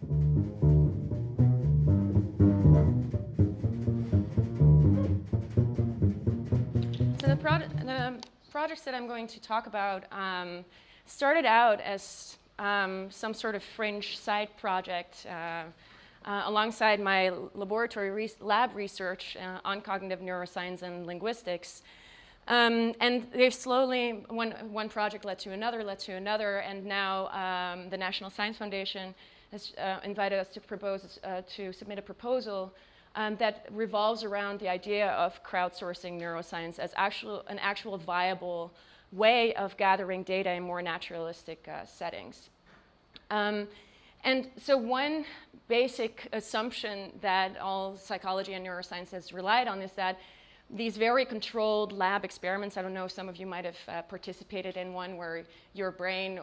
So the projects that I'm going to talk about started out as some sort of fringe side project alongside my laboratory lab research on cognitive neuroscience and linguistics. And they've slowly, one project led to another, and now the National Science Foundation has invited us to submit a proposal that revolves around the idea of crowdsourcing neuroscience as an actual viable way of gathering data in more naturalistic settings. And so one basic assumption that all psychology and neuroscience has relied on is that these very controlled lab experiments, I don't know, some of you might have participated in one where your brain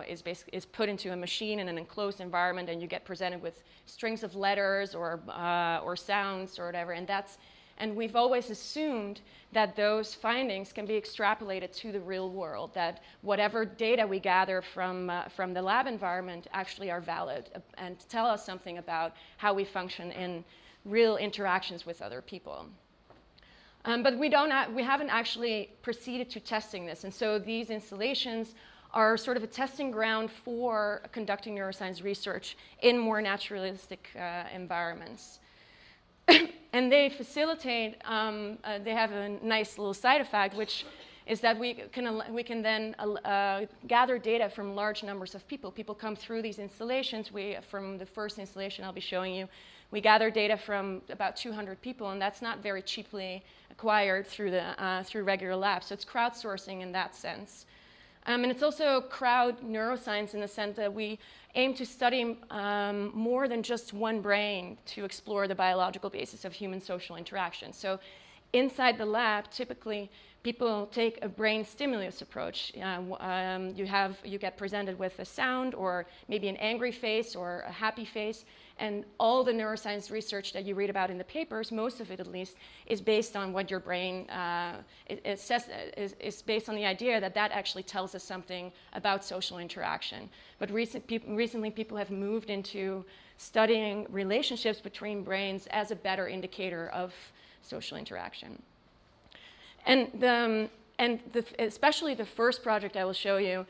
is put into a machine in an enclosed environment and you get presented with strings of letters or sounds or whatever, and we've always assumed that those findings can be extrapolated to the real world, that whatever data we gather from the lab environment actually are valid and tell us something about how we function in real interactions with other people. But we haven't actually proceeded to testing this, and so these installations are sort of a testing ground for conducting neuroscience research in more naturalistic environments. And they facilitate, they have a nice little side effect, which is that we can then gather data from large numbers of people. People come through these installations. From the first installation I'll be showing you, we gather data from about 200 people, and that's not very cheaply acquired through regular labs. So it's crowdsourcing in that sense. And it's also crowd neuroscience in the sense that we aim to study more than just one brain to explore the biological basis of human social interaction. So inside the lab, typically, people take a brain stimulus approach. You get presented with a sound or maybe an angry face or a happy face, and all the neuroscience research that you read about in the papers, most of it at least, is based on what your brain is based on the idea that that actually tells us something about social interaction. But recently people have moved into studying relationships between brains as a better indicator of social interaction. And especially the first project I will show you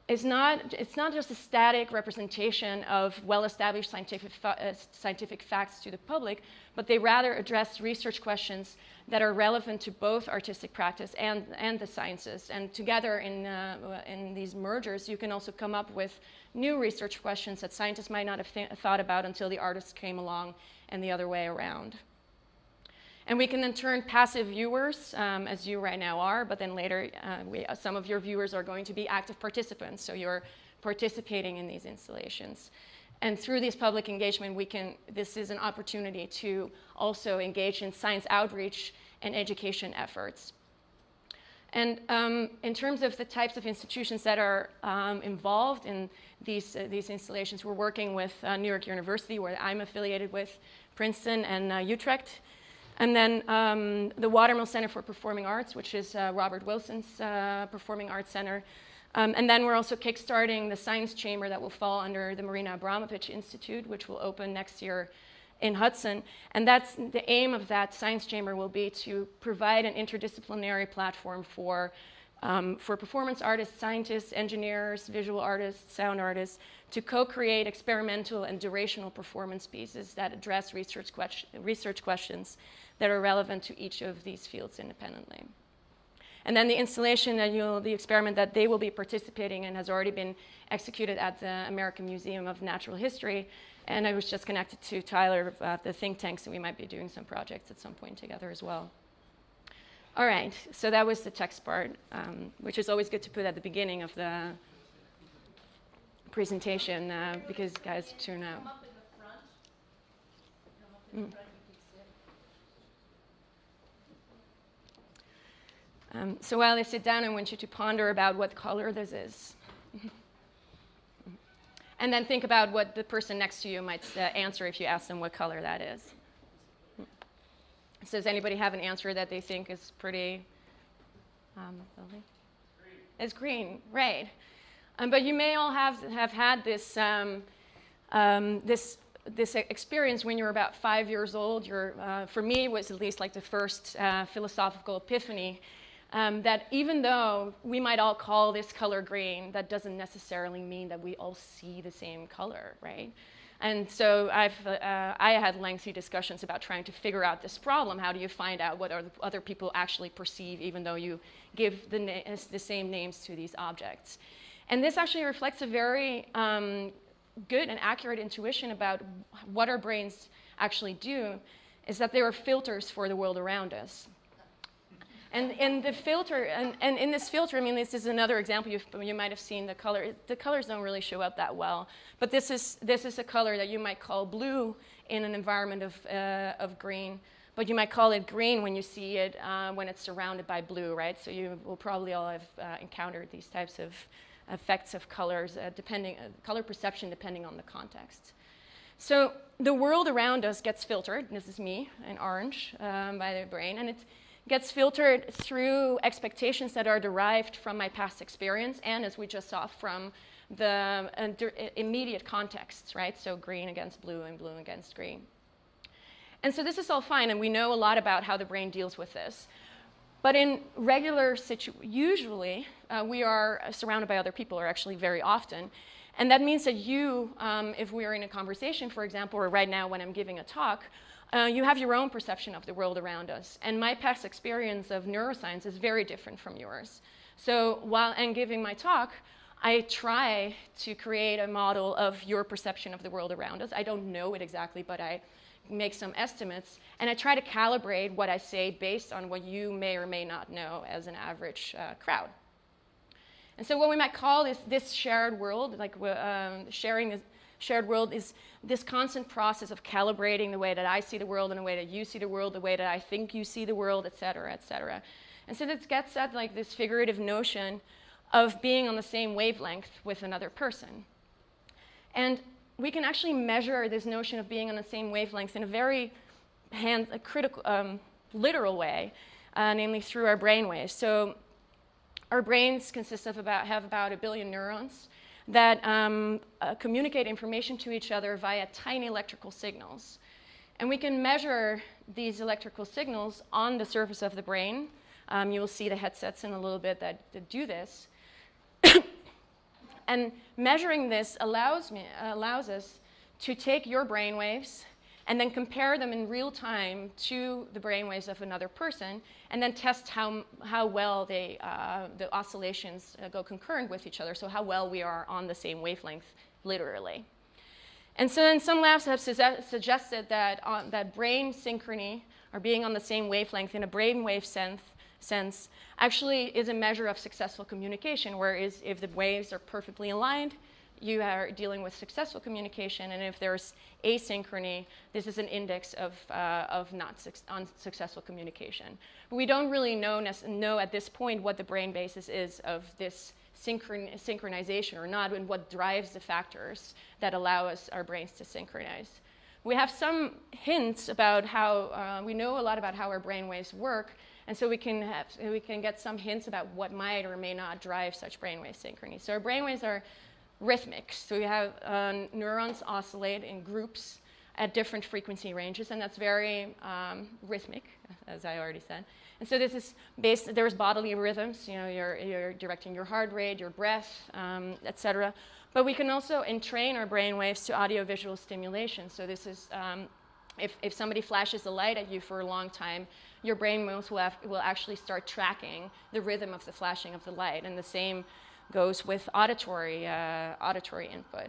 it's not just a static representation of well-established scientific facts to the public, but they rather address research questions that are relevant to both artistic practice and the sciences. And together in these mergers, you can also come up with new research questions that scientists might not have thought about until the artists came along, and the other way around. And we can then turn passive viewers, as you right now are, but then later some of your viewers are going to be active participants, so you're participating in these installations. And through this public engagement, this is an opportunity to also engage in science outreach and education efforts. And in terms of the types of institutions that are involved in these installations, we're working with New York University, where I'm affiliated with, Princeton, and Utrecht. And then the Watermill Center for Performing Arts, which is Robert Wilson's Performing Arts Center. And then we're also kickstarting the science chamber that will fall under the Marina Abramovich Institute, which will open next year in Hudson. And that's the aim of that science chamber will be to provide an interdisciplinary platform for performance artists, scientists, engineers, visual artists, sound artists, to co-create experimental and durational performance pieces that address research questions that are relevant to each of these fields independently. And then the installation, the experiment that they will be participating in has already been executed at the American Museum of Natural History, and I was just connected to Tyler at the think tank, so we might be doing some projects at some point together as well. All right, so that was the text part, which is always good to put at the beginning of the presentation because guys tune out. Come up in the front. Come up in the front, you can sit. So while I sit down, I want you to ponder about what color this is. And then think about what the person next to you might answer if you ask them what color that is. So does anybody have an answer that they think is pretty lovely? Green. It's green, right. But you may all have had this this experience when you're about 5 years old, for me, it was at least like the first philosophical epiphany, that even though we might all call this color green, that doesn't necessarily mean that we all see the same color, right? And so I had lengthy discussions about trying to figure out this problem. How do you find out what other people actually perceive, even though you give the same names to these objects? And this actually reflects a very good and accurate intuition about what our brains actually do, is that they are filters for the world around us. And in the filter, and in this filter, I mean, this is another example. You might have seen the color. The colors don't really show up that well, but this is a color that you might call blue in an environment of green, but you might call it green when you see it when it's surrounded by blue, right? So you will probably all have encountered these types of effects of colors, color perception depending on the context. So the world around us gets filtered. This is me in orange by the brain, and it gets filtered through expectations that are derived from my past experience and, as we just saw, from the immediate contexts, right? So green against blue and blue against green. And so this is all fine, and we know a lot about how the brain deals with this. But in regular usually we are surrounded by other people, or actually very often. And that means that you, if we are in a conversation, for example, or right now when I'm giving a talk, you have your own perception of the world around us. And my past experience of neuroscience is very different from yours. So while I'm giving my talk, I try to create a model of your perception of the world around us. I don't know it exactly, but I make some estimates, and I try to calibrate what I say based on what you may or may not know as an average crowd. And so what we might call this shared world, like sharing this shared world, is this constant process of calibrating the way that I see the world and the way that you see the world, the way that I think you see the world, et cetera, et cetera. And so this gets at like this figurative notion of being on the same wavelength with another person. And we can actually measure this notion of being on the same wavelength in a very literal way, namely through our brainwaves. So our brains consist of have about 1 billion neurons that communicate information to each other via tiny electrical signals. And we can measure these electrical signals on the surface of the brain. You will see the headsets in a little bit that do this. And measuring this allows us to take your brainwaves and then compare them in real time to the brainwaves of another person, and then test how well the oscillations go concurrent with each other, so how well we are on the same wavelength, literally. And so then some labs have suggested that brain synchrony, or being on the same wavelength in a brainwave sense, actually is a measure of successful communication, whereas if the waves are perfectly aligned, you are dealing with successful communication, and if there's asynchrony, this is an index of unsuccessful communication. But we don't really know at this point what the brain basis is of this synchronization or not, and what drives the factors that allow our brains to synchronize. We have some hints about how, we know a lot about how our brainwaves work, and so we can get some hints about what might or may not drive such brainwave synchrony. So our brainwaves are rhythmic. So we have neurons oscillate in groups at different frequency ranges, and that's very rhythmic, as I already said. And so this is there's bodily rhythms, you know, you're directing your heart rate, your breath, et cetera. But we can also entrain our brainwaves to audiovisual stimulation. So this is, if somebody flashes a light at you for a long time, your brainwaves will actually start tracking the rhythm of the flashing of the light. And the same goes with auditory input.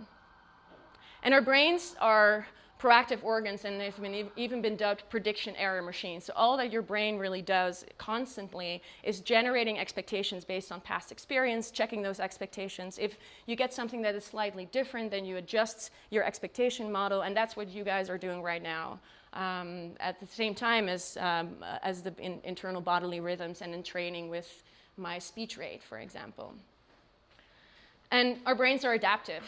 And our brains are proactive organs, and they've even been dubbed prediction error machines. So all that your brain really does constantly is generating expectations based on past experience, checking those expectations. If you get something that is slightly different, then you adjust your expectation model, and that's what you guys are doing right now. At the same time as the internal bodily rhythms and in training with my speech rate, for example. And our brains are adaptive,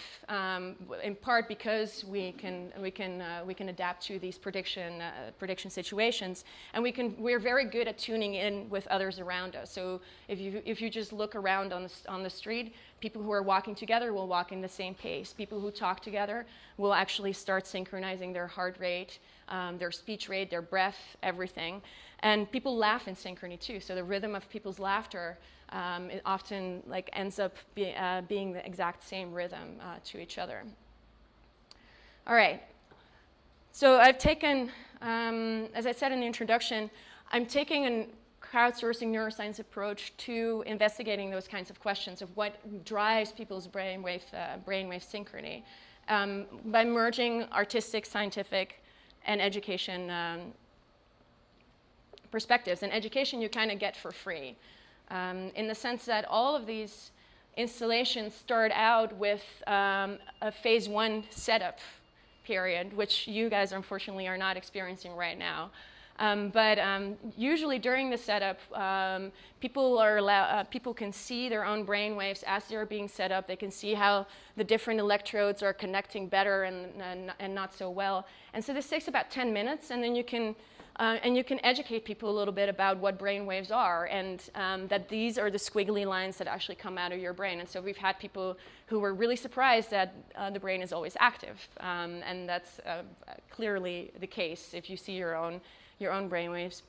in part because we can adapt to these prediction situations, and we're very good at tuning in with others around us. So if you just look around on the street, People who are walking together will walk in the same pace. People who talk together will actually start synchronizing their heart rate, their speech rate, their breath, everything. And people laugh in synchrony too. So the rhythm of people's laughter it often ends up being the exact same rhythm to each other. All right. So I've taken, as I said in the introduction, I'm taking a crowdsourcing neuroscience approach to investigating those kinds of questions of what drives people's brainwave synchrony by merging artistic, scientific, and education perspectives. And education you kind of get for free in the sense that all of these installations start out with a phase 1 setup period, which you guys unfortunately are not experiencing right now. But usually during the setup, people can see their own brain waves as they're being set up. They can see how the different electrodes are connecting better and not so well. And so this takes about 10 minutes, and then you can educate people a little bit about what brain waves are, and that these are the squiggly lines that actually come out of your brain. And so we've had people who were really surprised that the brain is always active, and that's clearly the case if you see your own brainwaves.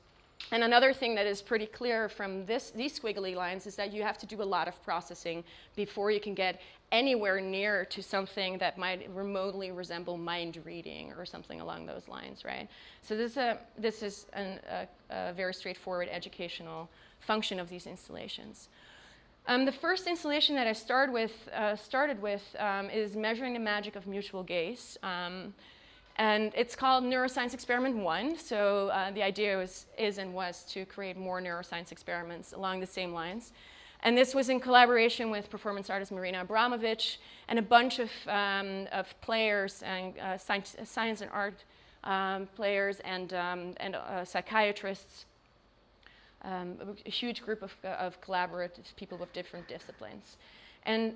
And another thing that is pretty clear from these squiggly lines is that you have to do a lot of processing before you can get anywhere near to something that might remotely resemble mind reading or something along those lines, right? So this is a very straightforward educational function of these installations. The first installation that I started with is measuring the magic of mutual gaze. And it's called Neuroscience Experiment 1. So the idea is and was to create more neuroscience experiments along the same lines. And this was in collaboration with performance artist Marina Abramovic and a bunch of players and science and art players and psychiatrists, a huge group of collaborative people with different disciplines. And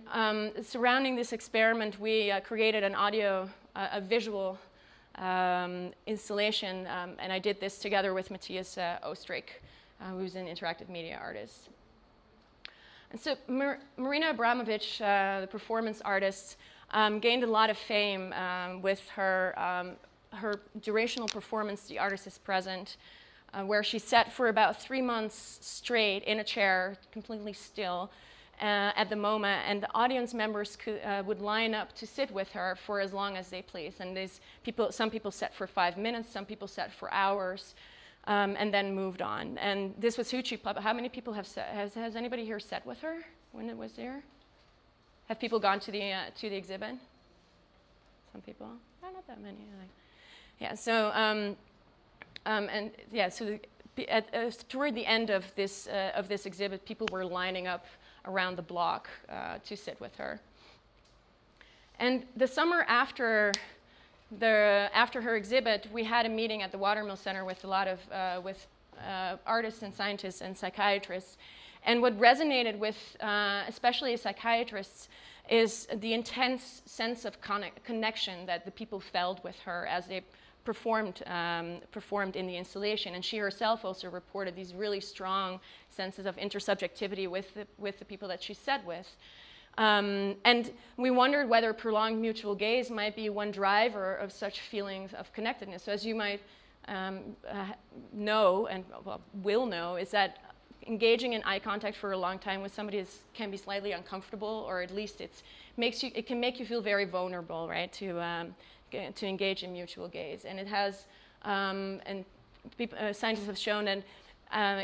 surrounding this experiment, we created an a visual installation, and I did this together with Matthias Ostrich, who's an interactive media artist. And so Marina Abramovic, the performance artist, gained a lot of fame with her durational performance, The Artist is Present, where she sat for about 3 months straight in a chair, completely still, at the moment, and the audience members would line up to sit with her for as long as they please. And some people sat for 5 minutes, some people sat for hours, and then moved on. And this was hugely popular. How many people has anybody here sat with her when it was there? Have people gone to the exhibit? Some people. Not that many. Yeah. So toward the end of this exhibit, people were lining up around the block to sit with her. And the summer after her exhibit, we had a meeting at the Watermill Center with a lot of artists and scientists and psychiatrists. And what resonated with especially psychiatrists is the intense sense of connection that the people felt with her as they performed in the installation. And she herself also reported these really strong senses of intersubjectivity with the people that she sat with. And we wondered whether prolonged mutual gaze might be one driver of such feelings of connectedness. So as you might know, and will know, is that engaging in eye contact for a long time with somebody can be slightly uncomfortable, or at least it can make you feel very vulnerable, right, to engage in mutual gaze. And it has, scientists have shown that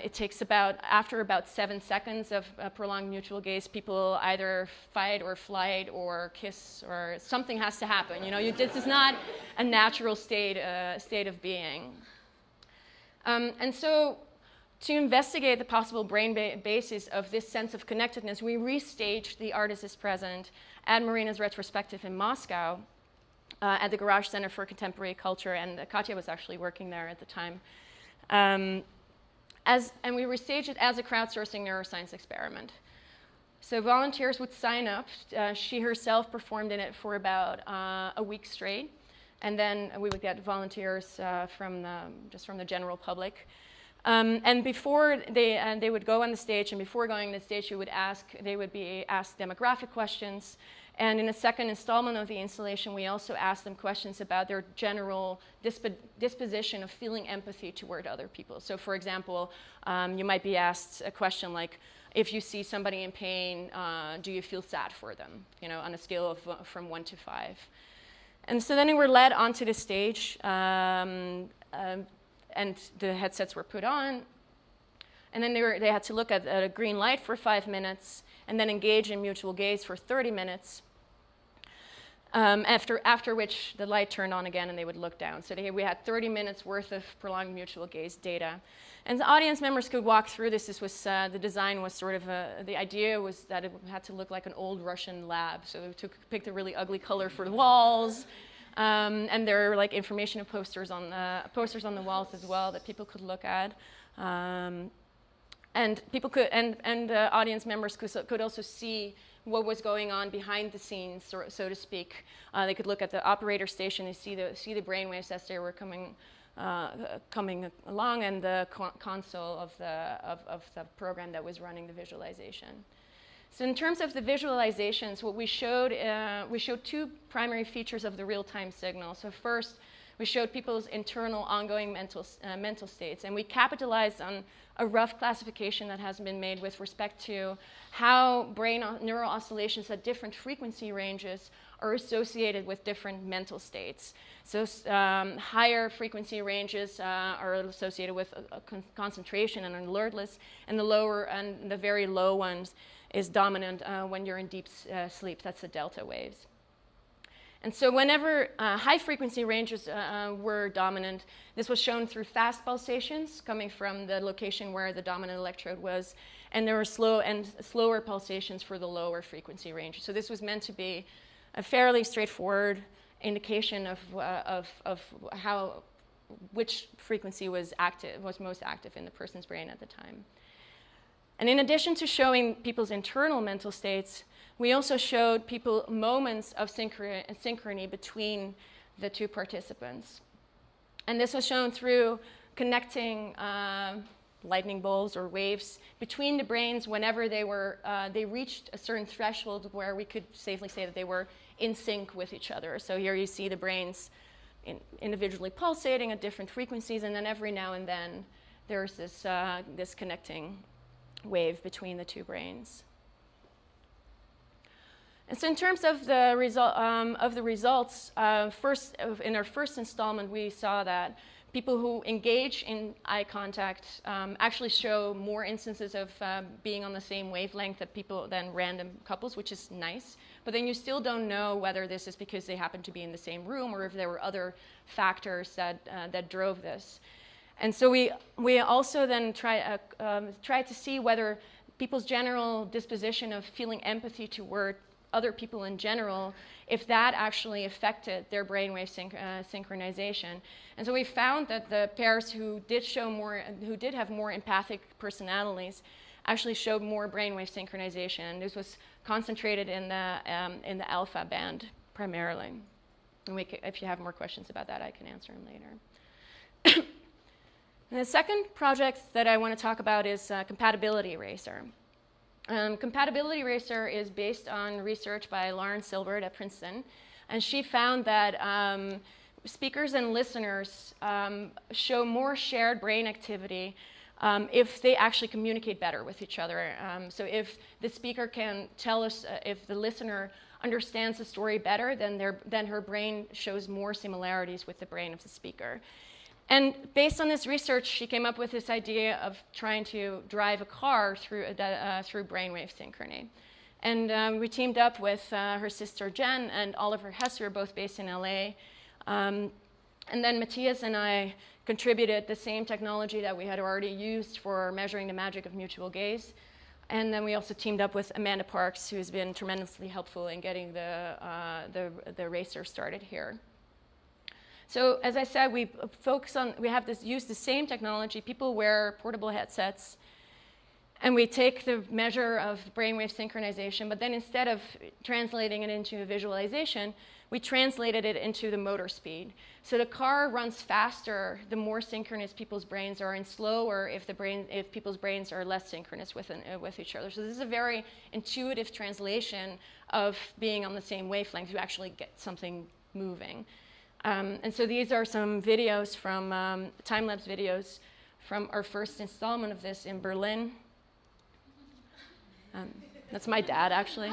it takes after about 7 seconds of prolonged mutual gaze, people either fight or flight or kiss, or something has to happen. This is not a natural state of being. And so to investigate the possible brain basis of this sense of connectedness, we restaged The Artist is Present at Marina's retrospective in Moscow, at the Garage Center for Contemporary Culture, and Katya was actually working there at the time. And we restaged it as a crowdsourcing neuroscience experiment. So volunteers would sign up. She herself performed in it for about a week straight, and then we would get volunteers from the general public. And before they would go on the stage, and before going on the stage, they would be asked demographic questions. And in a second installment of the installation, we also asked them questions about their general disposition of feeling empathy toward other people. So for example, you might be asked a question like, if you see somebody in pain, do you feel sad for them? You know, on a scale of from 1 to 5. And so then they were led onto the stage, and the headsets were put on. And then they had to look at a green light for 5 minutes, and then engage in mutual gaze for 30 minutes. After which the light turned on again and they would look down. So we had 30 minutes worth of prolonged mutual gaze data. And the audience members could walk through this. This was, the design was sort of, the idea was that it had to look like an old Russian lab. So they picked a really ugly color for the walls. And there were like information and posters on the walls as well that people could look at. And people could, and the audience members could also see what was going on behind the scenes, so to speak. They could look at the operator station and see the brainwaves as they were coming along, and the console of the program that was running the visualization. So in terms of the visualizations, what we showed 2 primary features of the real-time signal. So first, we showed people's internal ongoing mental states, and we capitalized on a rough classification that has been made with respect to how neural oscillations at different frequency ranges are associated with different mental states. So higher frequency ranges are associated with a concentration and alertness, and the lower and the very low ones is dominant when you're in deep sleep. That's the delta waves. And so whenever high frequency ranges were dominant, this was shown through fast pulsations coming from the location where the dominant electrode was, and there were slower pulsations for the lower frequency range. So this was meant to be a fairly straightforward indication of which frequency was most active in the person's brain at the time. And in addition to showing people's internal mental states, we also showed people moments of synchrony between the 2 participants. And this was shown through connecting lightning bolts or waves between the brains whenever they reached a certain threshold where we could safely say that they were in sync with each other. So here you see the brains individually pulsating at different frequencies, and then every now and then there's this connecting wave between the 2 brains. And so in terms of the results, in our first installment, we saw that people who engage in eye contact actually show more instances of being on the same wavelength than random couples, which is nice. But then you still don't know whether this is because they happen to be in the same room or if there were other factors that drove this. And so we also then tried to see whether people's general disposition of feeling empathy toward other people in general, if that actually affected their brainwave synchronization. And so we found that the pairs who did have more empathic personalities actually showed more brainwave synchronization. This was concentrated in the alpha band primarily. And if you have more questions about that, I can answer them later. And the second project that I want to talk about is Compatibility Racer. Compatibility Racer is based on research by Lauren Silbert at Princeton, and she found that speakers and listeners show more shared brain activity if they actually communicate better with each other. So if the speaker can tell us, if the listener understands the story better, then her brain shows more similarities with the brain of the speaker. And based on this research, she came up with this idea of trying to drive a car through brainwave synchrony. And we teamed up with her sister Jen and Oliver Hesser, both based in LA. And then Matthias and I contributed the same technology that we had already used for measuring the magic of mutual gaze. And then we also teamed up with Amanda Parks, who's been tremendously helpful in getting the racer started here. So as I said, we use the same technology. People wear portable headsets, and we take the measure of brainwave synchronization, but then instead of translating it into a visualization, we translated it into the motor speed. So the car runs faster the more synchronous people's brains are, and slower if people's brains are less synchronous with each other. So this is a very intuitive translation of being on the same wavelength. You actually get something moving. And so these are some videos from time-lapse videos from our first installment of this in Berlin. That's my dad, actually.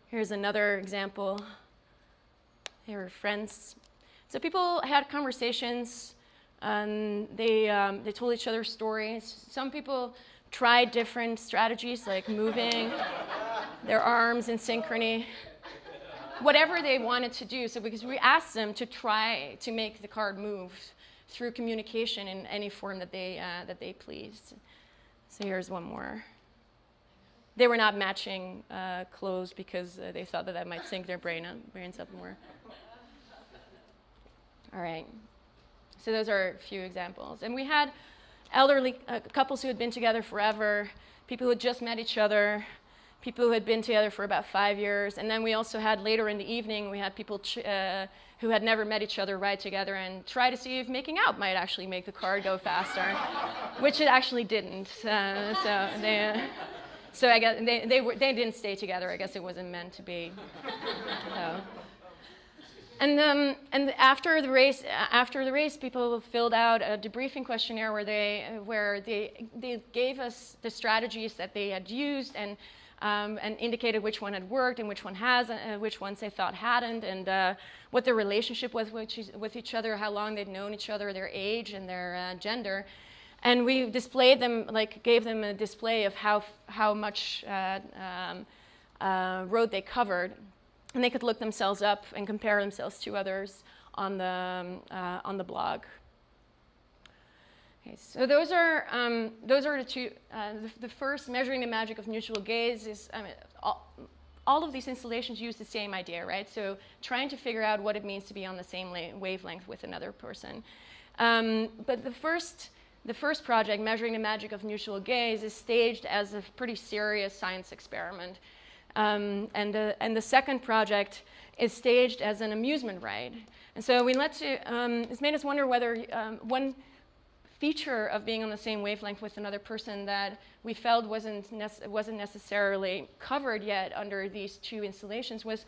Here's another example. They were friends. So people had conversations, and they told each other stories. Some people tried different strategies, like moving their arms in synchrony, whatever they wanted to do. So because we asked them to try to make the card move through communication in any form that they pleased. So here's one more. They were not matching clothes because they thought that might sync their brains up more. All right. So those are a few examples. And we had elderly couples who had been together forever, people who had just met each other, people who had been together for about 5 years. And then we also had, later in the evening, we had people who had never met each other ride together and try to see if making out might actually make the car go faster, which it actually didn't. So I guess they didn't stay together. I guess it wasn't meant to be. So. And after the race, people filled out a debriefing questionnaire where they gave us the strategies that they had used and indicated which one had worked and which one hasn't, which ones they thought hadn't, and what their relationship was with each other, how long they'd known each other, their age and their gender. And we displayed them, gave them a display of how much road they covered, and they could look themselves up and compare themselves to others on the blog. Okay, so those are the two. The first, measuring the magic of mutual gaze, is all of these installations use the same idea, right? So trying to figure out what it means to be on the same wavelength with another person. But the first project, measuring the magic of mutual gaze, is staged as a pretty serious science experiment. And the second project is staged as an amusement ride. And so it's made us wonder whether one feature of being on the same wavelength with another person that we felt wasn't necessarily covered yet under these two installations was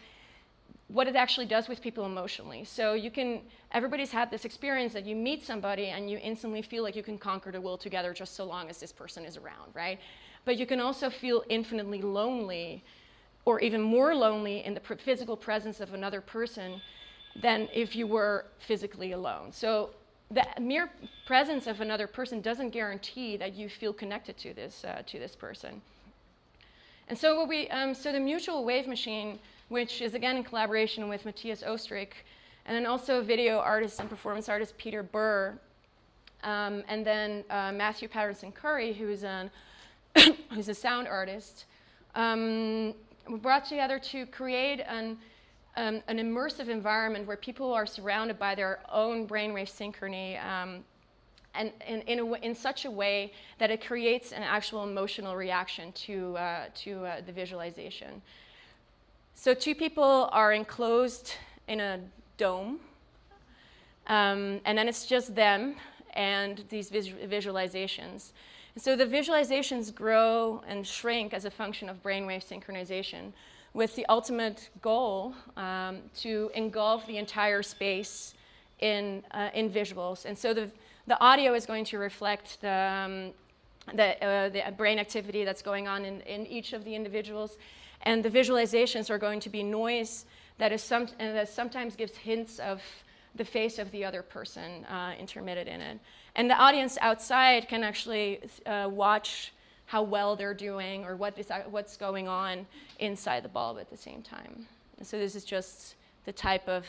what it actually does with people emotionally. So everybody's had this experience that you meet somebody and you instantly feel like you can conquer the world together just so long as this person is around, right? But you can also feel infinitely lonely, or even more lonely in the physical presence of another person than if you were physically alone. So the mere presence of another person doesn't guarantee that you feel connected to this person. And so the Mutual Wave Machine, which is again in collaboration with Matthias Oestrich, and then also video artist and performance artist Peter Burr, and then Matthew Patterson Curry, who's a sound artist, we brought together to create an immersive environment where people are surrounded by their own brainwave synchrony, and in such a way that it creates an actual emotional reaction to the visualization. So two people are enclosed in a dome, and then it's just them and these visualizations. So the visualizations grow and shrink as a function of brainwave synchronization, with the ultimate goal to engulf the entire space in visuals. And so the audio is going to reflect the brain activity that's going on in each of the individuals, and the visualizations are going to be noise that sometimes gives hints of the face of the other person intermitted in it. And the audience outside can actually watch how well they're doing or what's going on inside the bulb at the same time. And so this is just the type of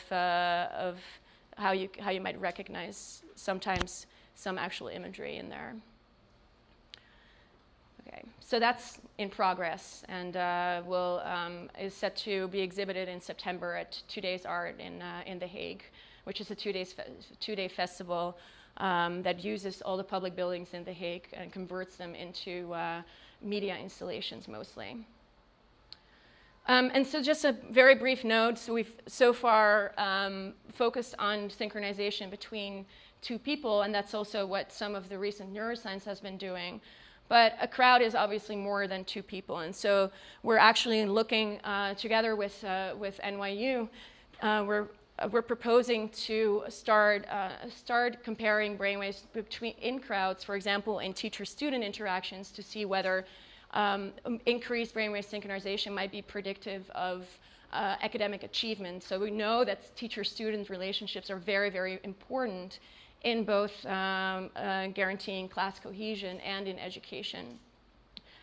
how you might recognize sometimes some actual imagery in there. Okay, so that's in progress, and is set to be exhibited in September at 2 Days Art in The Hague, which is a two-day festival that uses all the public buildings in The Hague and converts them into media installations mostly. And so just a very brief note, so we've so far focused on synchronization between two people, and that's also what some of the recent neuroscience has been doing. But a crowd is obviously more than two people, and so we're actually looking together with NYU, we're proposing to start comparing brainwaves in crowds, for example, in teacher-student interactions, to see whether increased brainwave synchronization might be predictive of academic achievement. So we know that teacher-student relationships are very, very important in both guaranteeing class cohesion and in education.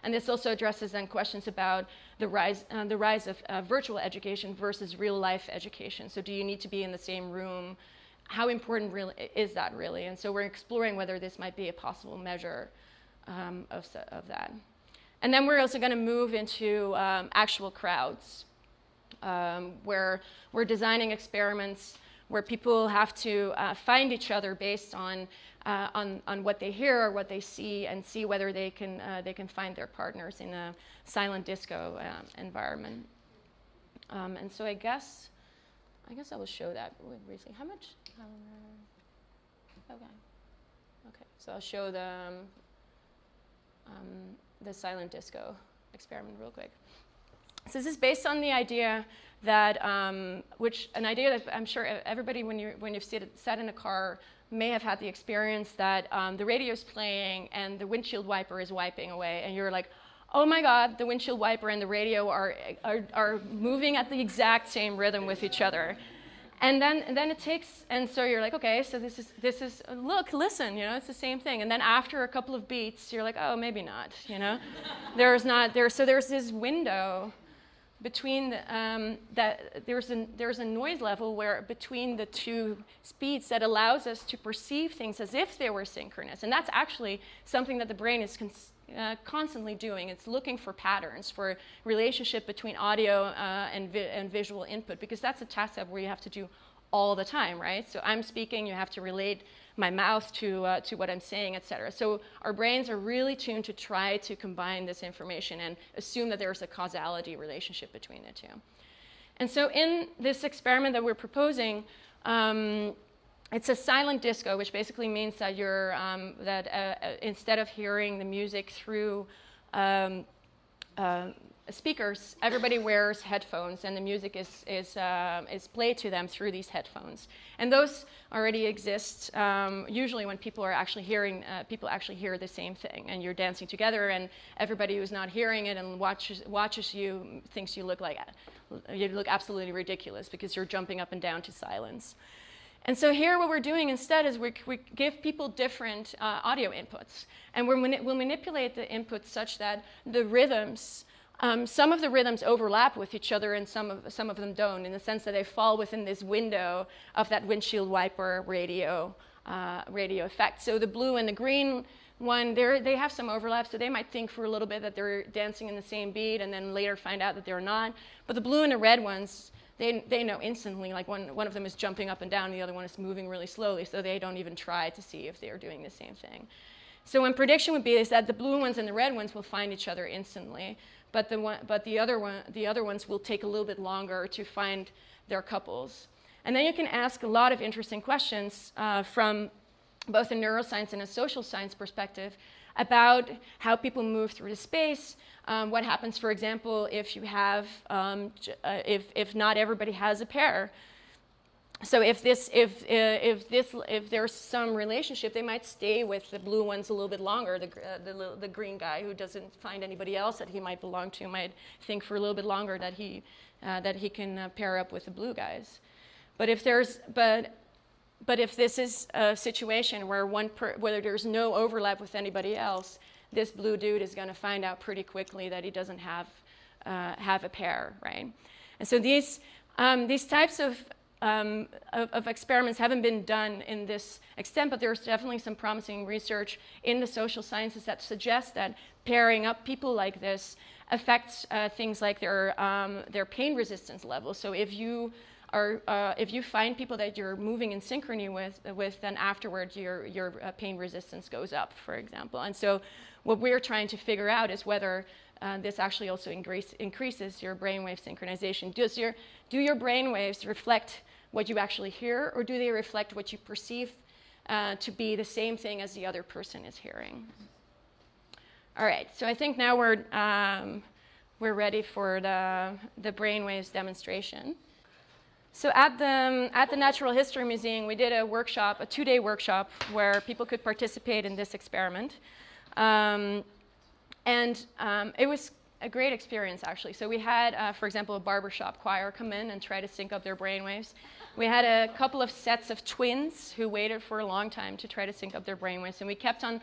And this also addresses then questions about the rise of virtual education versus real-life education. So do you need to be in the same room? How important really is that really? And so we're exploring whether this might be a possible measure of that. And then we're also going to move into actual crowds, where we're designing experiments where people have to find each other based on what they hear or what they see, and see whether they can find their partners in a silent disco environment. And so I guess I will show that really briefly. How much? Okay. So I'll show the silent disco experiment real quick. So this is based on the idea that, an idea that I'm sure everybody, when you've sat in a car, may have had the experience that the radio's playing and the windshield wiper is wiping away, and you're like, oh my God, the windshield wiper and the radio are moving at the exact same rhythm with each other. And then it takes, and so you're like, okay, so this is look, listen, it's the same thing. And then after a couple of beats, you're like, oh, maybe not, So there's this window between there's a noise level where between the two speeds that allows us to perceive things as if they were synchronous. And that's actually something that the brain is constantly doing. It's looking for patterns, for relationship between audio and visual input, because that's a task that where you have to do all the time, right? So I'm speaking, you have to relate my mouth to what I'm saying, etc. So our brains are really tuned to try to combine this information and assume that there's a causality relationship between the two. And so in this experiment that we're proposing, it's a silent disco, which basically means that you're instead of hearing the music through speakers, everybody wears headphones, and the music is played to them through these headphones. And those already exist usually when people are actually hearing, people actually hear the same thing, and you're dancing together, and everybody who's not hearing it and watches you thinks you look absolutely ridiculous because you're jumping up and down to silence. And so here what we're doing instead is we give people different audio inputs, and we'll manipulate the inputs such that the rhythms, some of the rhythms overlap with each other and some of them don't, in the sense that they fall within this window of that windshield wiper radio effect. So the blue and the green one, they have some overlap, so they might think for a little bit that they're dancing in the same beat and then later find out that they're not. But the blue and the red ones, they know instantly, like one of them is jumping up and down, the other one is moving really slowly, so they don't even try to see if they're doing the same thing. So one prediction would be is that the blue ones and the red ones will find each other instantly, but the other ones will take a little bit longer to find their couples. And then you can ask a lot of interesting questions from both a neuroscience and a social science perspective about how people move through the space. What happens, for example, if you have, if not everybody has a pair. So if there's some relationship, they might stay with the blue ones a little bit longer. The green guy who doesn't find anybody else that he might belong to might think for a little bit longer that he can pair up with the blue guys. But if this is a situation where whether there's no overlap with anybody else, this blue dude is going to find out pretty quickly that he doesn't have a pair, right? And so these types of experiments haven't been done in this extent, but there's definitely some promising research in the social sciences that suggests that pairing up people like this affects things like their pain resistance level. So if you if you find people that you're moving in synchrony with, then afterwards your pain resistance goes up, for example. And so what we're trying to figure out is whether this actually also increases your brainwave synchronization. Do your brainwaves reflect what you actually hear, or do they reflect what you perceive to be the same thing as the other person is hearing? All right, so I think now we're ready for the brainwaves demonstration. So at the Natural History Museum, we did a workshop, a 2-day workshop, where people could participate in this experiment. It was a great experience, actually. So we had, for example, a barbershop choir come in and try to sync up their brainwaves. We had a couple of sets of twins who waited for a long time to try to sync up their brainwaves. And we kept on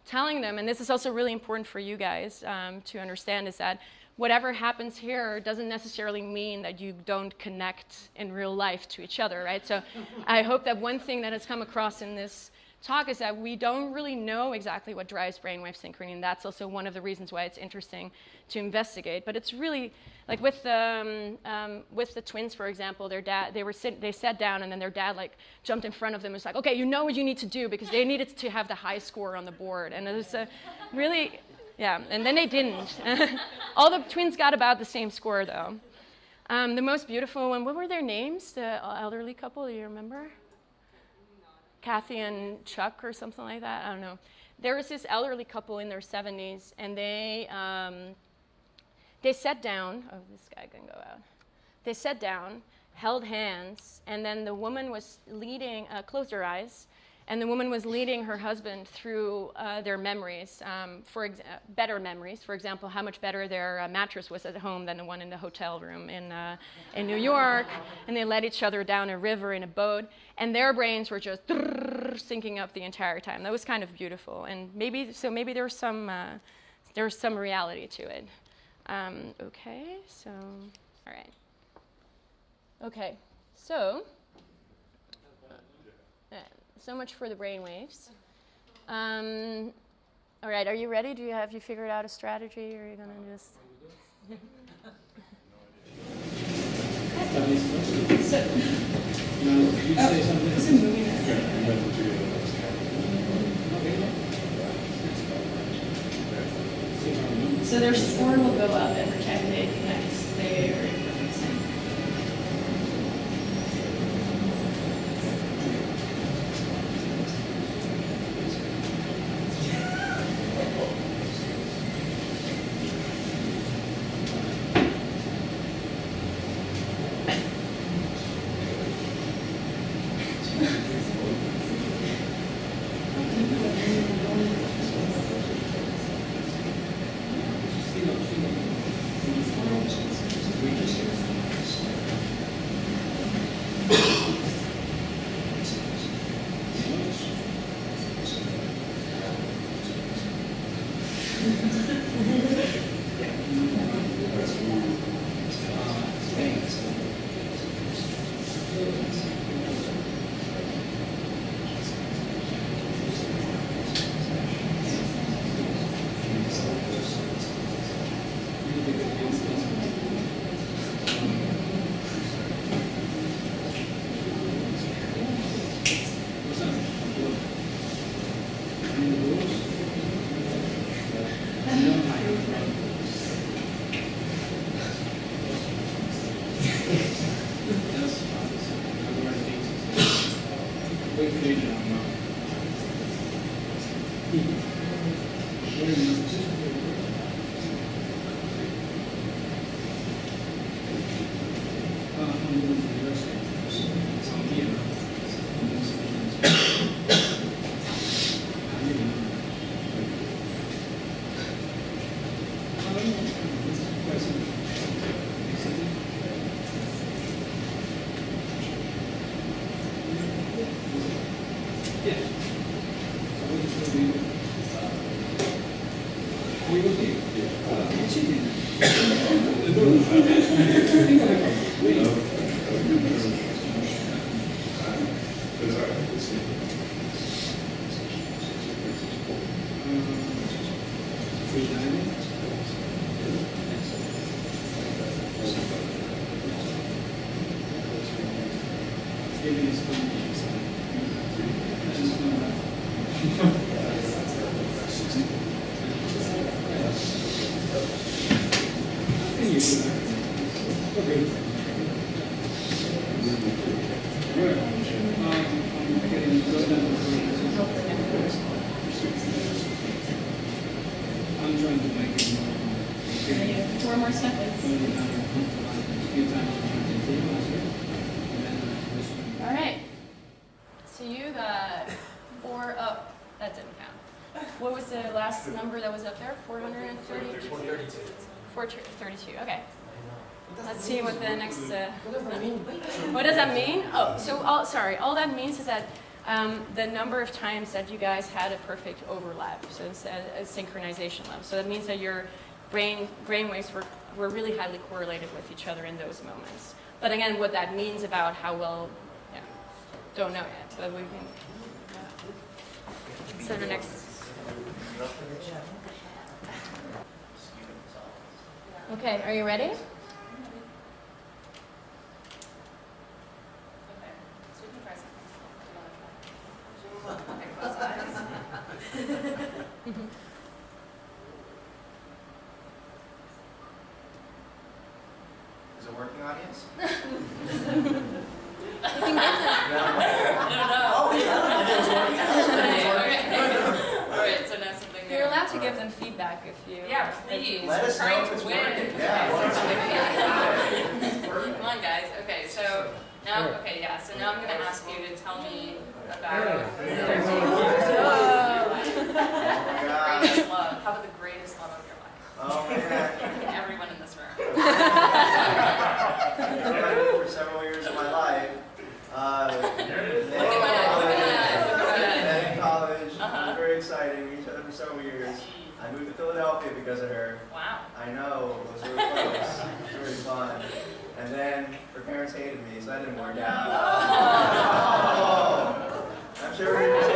telling them, and this is also really important for you guys to understand, is that whatever happens here doesn't necessarily mean that you don't connect in real life to each other, right? So I hope that one thing that has come across in this talk is that we don't really know exactly what drives brainwave synchrony, and that's also one of the reasons why it's interesting to investigate. But it's really, like with the twins, for example, their dad, they sat down, and then their dad like jumped in front of them and was like, okay, you know what you need to do, because they needed to have the high score on the board. And it was really, yeah, and then they didn't. All the twins got about the same score, though. The most beautiful one, what were their names? The elderly couple, do you remember? Kathy and Chuck or something like that, I don't know. There was this elderly couple in their 70s, and they sat down. Oh, this guy can go out. They sat down, held hands, and then the woman was leading, closed her eyes, and the woman was leading her husband through their memories, better memories. For example, how much better their mattress was at home than the one in the hotel room in New York. And they led each other down a river in a boat, and their brains were just syncing up the entire time. That was kind of beautiful, and maybe there was some reality to it. Okay, so all right. Okay, so. So much for the brainwaves. All right, are you ready? Have you figured out a strategy, or are you going to just? So their score will go up every time they connect. They are in perfect sync. Yeah. Four more seconds. All right. So you got 4 up. That didn't count. What was the last number that was up there? 432? 432. Okay. Let's see what the next. What does that mean? Oh, so sorry. All that means is that the number of times that you guys had a perfect overlap, so it's a synchronization level. So that means that your brain waves were really highly correlated with each other in those moments. But again, what that means about how well, yeah, don't know yet. But we can. So the next. Okay, are you ready? Is it working, audience? You can get them. Alright, so now something new. You're allowed to give them feedback if you. Yeah, please. Let us know if it's working. Yeah. Come on, guys. Okay, so now, so now I'm going to ask you to tell me about greatest love. How about the greatest love of your life? Oh, man. Everyone in this room. For several years of my life. Look at my eyes. Met in college. It was very exciting. We each other for several years. I moved to Philadelphia because of her. Wow. I know. It was really close. It was really fun. And then her parents hated me, so that didn't work out. Oh. I'm sure we did too.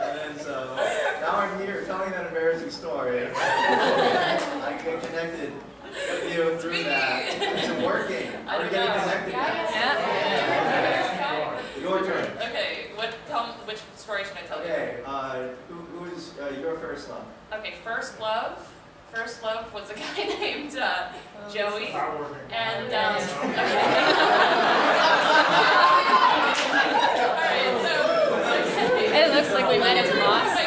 And then so now I'm here telling that embarrassing story. I get connected with you through that. Is it working? Are we getting connected now? Your turn. Okay, which story should I tell you? Okay, who is your first love? Okay, first love. First love was a guy named Joey, and Alright, so It looks like we might have lost.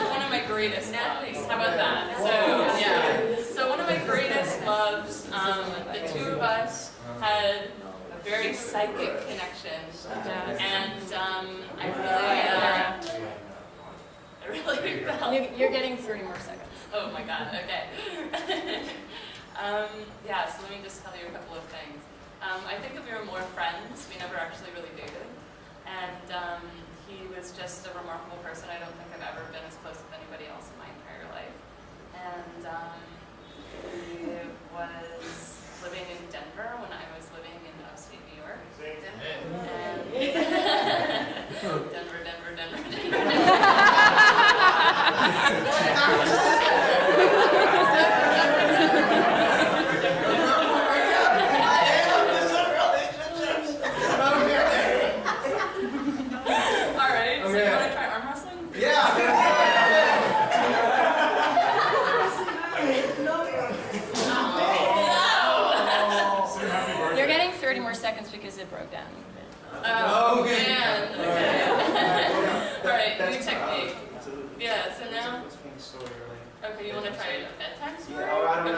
one of my greatest loves. How about that? So yeah, so one of my greatest loves. The two of us had a very psychic connection, and I really felt. You're getting 30 more seconds. Oh my god, okay. Yeah, so let me just tell you a couple of things. I think that we were more friends. We never actually really dated. And he was just a remarkable person. I don't think I've ever been as close with anybody else in my entire life. And he was living in Denver when I was living in upstate New York. Denver. Alright, so you want to try arm wrestling? Yeah! You're getting 30 more seconds because it broke down. Oh, Okay. man. Okay. Alright, new technique. Yeah, so now. Okay, you want to try a bedtime story? Yeah, I don't know.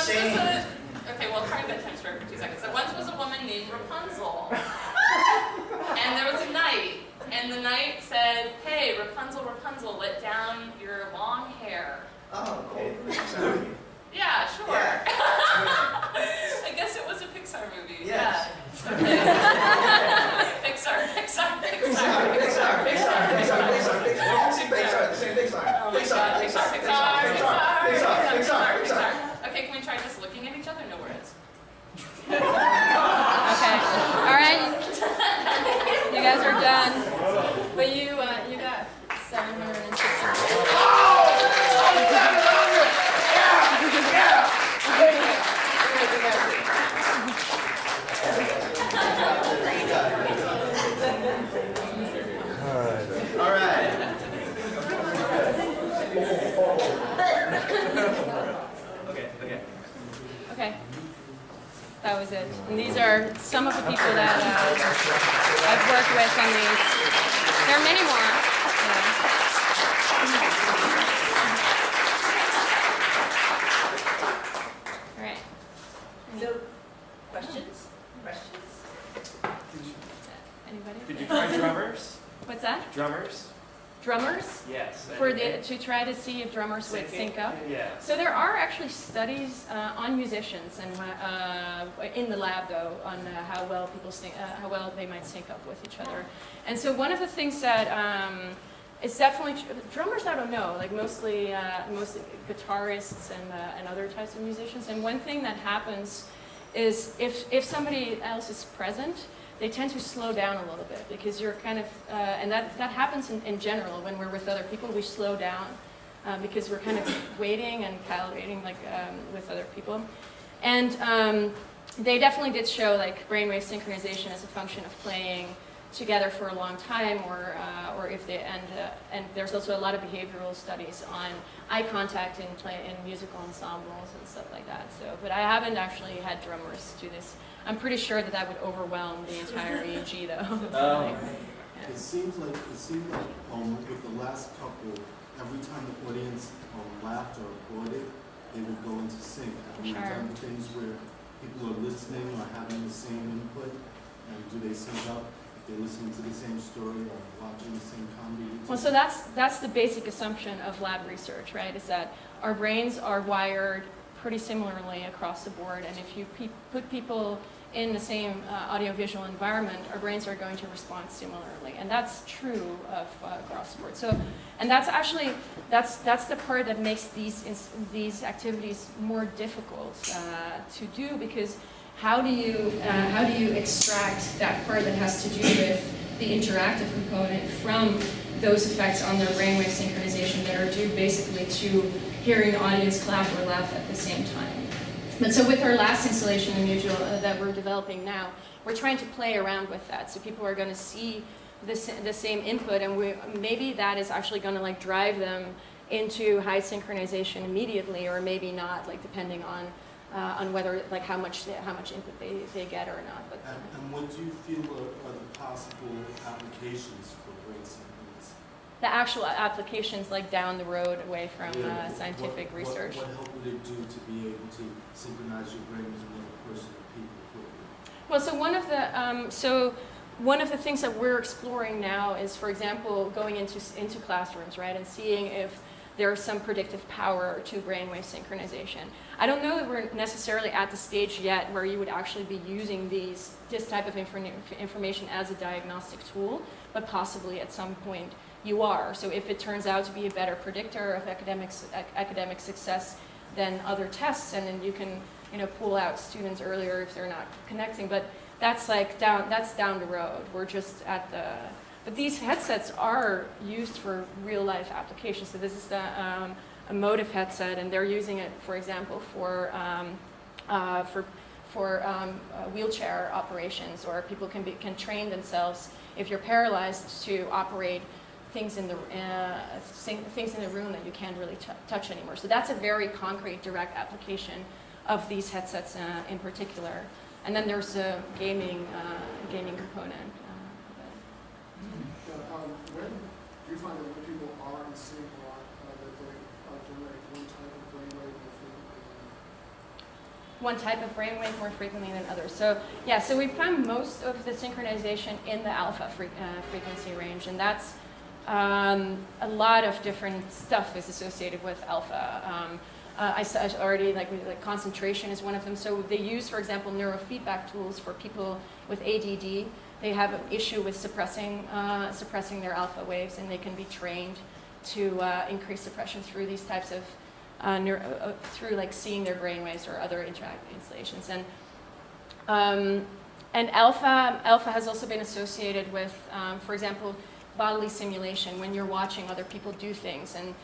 Okay. Okay, well, try a bedtime story for 2 seconds. So once was a woman named Rapunzel. And there was a knight. And the knight said, "Hey, Rapunzel, Rapunzel, let down your long hair." Oh, okay. Sorry. Yeah, sure. Yeah. I guess it was a Pixar movie. Yes. Yeah. Pixar. The same Pixar. Oh my God, Pixar. Okay, can we try just looking at each other? No words. Okay. All right. You guys are done. But you got 760. is it. And these are some of the people that I've worked with on these. There are many more. All right. So, questions? Anybody? Did you try drummers? What's that? Drummers? Drummers? Yes. To try to see if drummers would sync up. Yeah. So there are actually studies on musicians and in the lab though on how well people how well they might sync up with each other. And so one of the things that it's definitely drummers. I don't know, like mostly guitarists and other types of musicians. And one thing that happens is if somebody else is present, they tend to slow down a little bit because you're kind of, and that happens in general when we're with other people, we slow down because we're kind of waiting and calibrating like with other people. And they definitely did show like brainwave synchronization as a function of playing together for a long time, or if they and there's also a lot of behavioral studies on eye contact in musical ensembles and stuff like that. So, but I haven't actually had drummers do this. I'm pretty sure that would overwhelm the entire EEG though. Oh. It seems like with the last couple, every time the audience laughed or applauded, they would go into sync. Have you done things where people are listening or having the same input, and do they sync up? They're listening to the same story or watching the same comedy. Well, so that's the basic assumption of lab research, right? Is that our brains are wired pretty similarly across the board, and if you put people in the same audiovisual environment, our brains are going to respond similarly, and that's true of across the board. So, and that's actually that's the part that makes these activities more difficult to do, because how do you extract that part that has to do with the interactive component from those effects on their brainwave synchronization that are due basically to hearing the audience clap or laugh at the same time? But so with our last installation, the module that we're developing now, we're trying to play around with that. So people are going to see the same input, and maybe that is actually going to like drive them into high synchronization immediately, or maybe not, like depending on whether, like how much input they get or not. But, and what do you feel are the possible applications for brain synchronization? the actual applications like down the road away from scientific research. What help would it do to be able to synchronize your brain with another person or people quickly? Well, so one of the things that we're exploring now is, for example, going into classrooms, right, and seeing if there's some predictive power to brainwave synchronization. I don't know that we're necessarily at the stage yet where you would actually be using this type of information as a diagnostic tool, but possibly at some point you are. So if it turns out to be a better predictor of academic success than other tests, and then you can pull out students earlier if they're not connecting. But that's down the road. We're just at the. But these headsets are used for real life applications. So this is a Motive headset, and they're using it, for example, for wheelchair operations, or people can train themselves if you're paralyzed to operate things in the room that you can't really touch anymore. So that's a very concrete, direct application of these headsets in particular. And then there's a gaming component. When do you find that when people are in sync a lot, that they generate one type of brainwave more frequently? One type of brainwave more frequently than others. So yeah, so we found most of the synchronization in the alpha frequency range, and that's a lot of different stuff is associated with alpha. I already like concentration is one of them. So they use, for example, neurofeedback tools for people with ADD. They have an issue with suppressing their alpha waves, and they can be trained to increase suppression through these types of through like seeing their brainwaves or other interactive installations. And alpha has also been associated with, for example, bodily simulation. When you're watching other people do things, and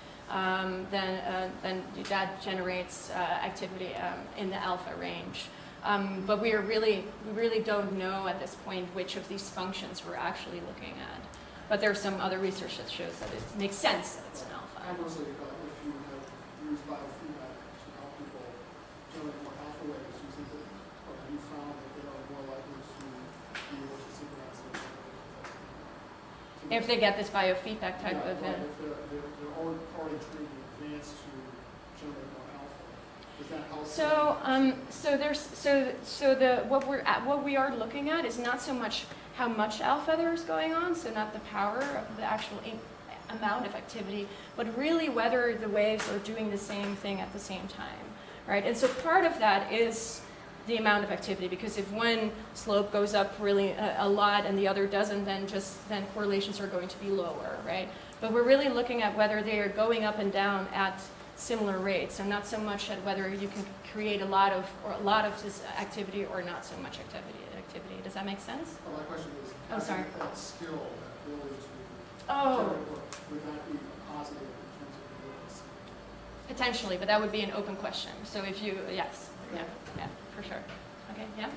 then that generates activity in the alpha range. But we really don't know at this point which of these functions we're actually looking at. But there's some other research that shows that it makes sense that it's an alpha. Conversely, if you have used biofeedback to help people generate more alpha waves, do you think that have you found that they are more likely to be able to synchronize their brainwave? If they get this biofeedback type Yeah, of right, if they're already trained in advance to generate more alpha, does that help? What we are looking at is not so much how much alpha there is going on, so not the power of the actual amount of activity, but really whether the waves are doing the same thing at the same time, right? And so part of that is the amount of activity, because if one slope goes up really a lot and the other doesn't, then correlations are going to be lower, right? But we're really looking at whether they are going up and down at similar rates, so not so much at whether you can create a lot of this activity or not so much activity. Does that make sense? Well, my question is, Oh, sorry. that skill, that ability to Oh, generate work, would that be positive in terms of the ability to potentially, but that would be an open question. So if you, yes, yeah, for sure. Okay, yeah?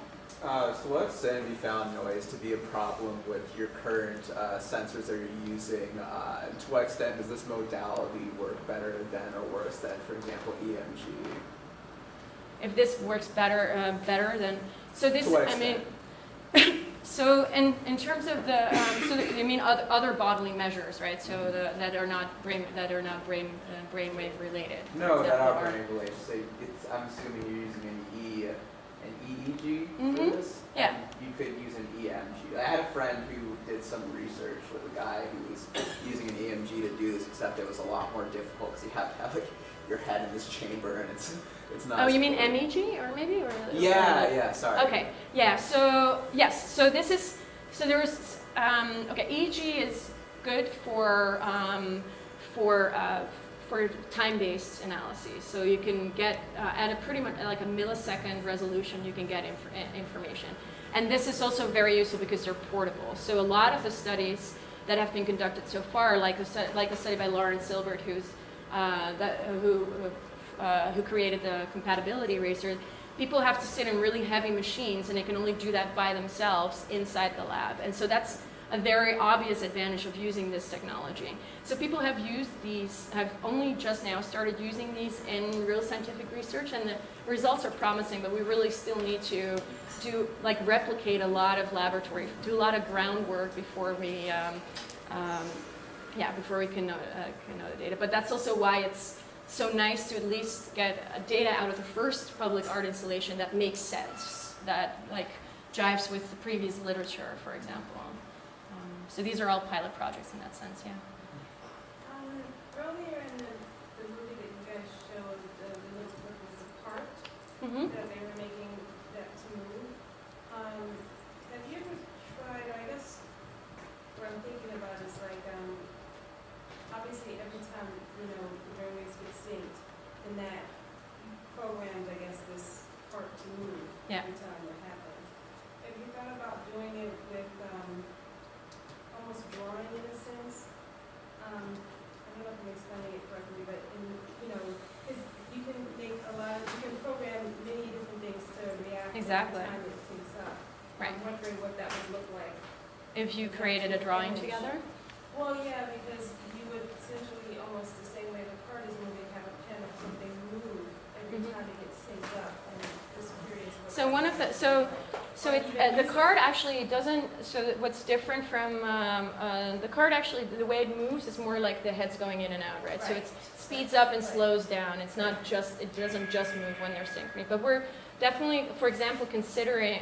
So what extent have you found noise to be a problem with your current sensors that you're using? And to what extent does this modality work better than or worse than, for example, EMG? If this works better than, so this, To what I mean, extent? so in terms of the, I mean other bodily measures, right? So that are not brainwave related. for No, that example, are or- brain related. So I'm assuming you're using an EEG Mhm. for this? Yeah. And you could use an EMG. I had a friend who did some research with a guy who was using an EMG to do this, except it was a lot more difficult because you have to have like your head in this chamber, and it's not. Oh, as you mean cool. MEG or maybe or? Yeah, sorry. Okay, yeah. So yes, so this is there's okay. EEG is good for time-based analyses. So you can get at a pretty much like a millisecond resolution, you can get information. And this is also very useful because they're portable. So a lot of the studies that have been conducted so far, like the study by Lawrence Silbert, who created the compatibility racer, people have to sit in really heavy machines, and they can only do that by themselves inside the lab. And so that's a very obvious advantage of using this technology. So people have only just now started using these in real scientific research, and the results are promising, but we really still need to replicate a lot of do a lot of groundwork before we can know the data. But that's also why it's so nice to at least get data out of the first public art installation that makes sense, that jives with the previous literature, for example. So these are all pilot projects in that sense, yeah. Earlier in the movie that you guys showed, the little clip was a cart Mm-hmm. that they were making that to move. Have you ever tried, I guess what I'm thinking about is obviously every time, the brainwaves get synced, then that programmed, I guess, this cart to move every time that happens. Have you thought about doing it with almost drawing in a sense? I don't know if I'm explaining it correctly, but because you can make you can program many different things to react Exactly. every time it syncs up. Right. I'm wondering what that would look like. If you created a drawing together? Well, yeah, because you would essentially almost the same way the card is moving, have a pen or something move every Mhm. time it gets synced up, and just curious. So one of the the card actually doesn't. So what's different from the card actually, the way it moves is more like the head's going in and out, right? So it speeds up and slows down. It's not just. It doesn't just move when they're synchrony. But we're definitely, for example, considering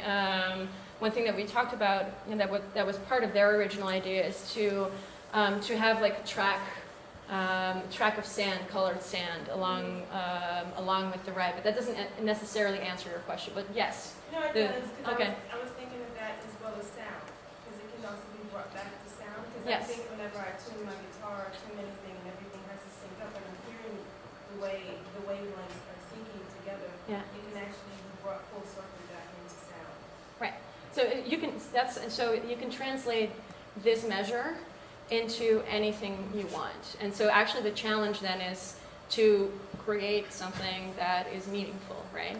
one thing that we talked about, and that was part of their original idea, is to have like a track of sand, colored sand, along with the ride. But that doesn't necessarily answer your question. But yes. No, it does, because okay. I was thinking of that as well as sound, because it can also be brought back to sound, because Yes. I think whenever I tune my guitar or tune anything, and everything has to sync up, and I'm hearing the wavelengths are syncing together, Yeah. it can actually be brought full circle back into sound. Right. So you can translate this measure into anything you want. And so actually the challenge then is to create something that is meaningful, right?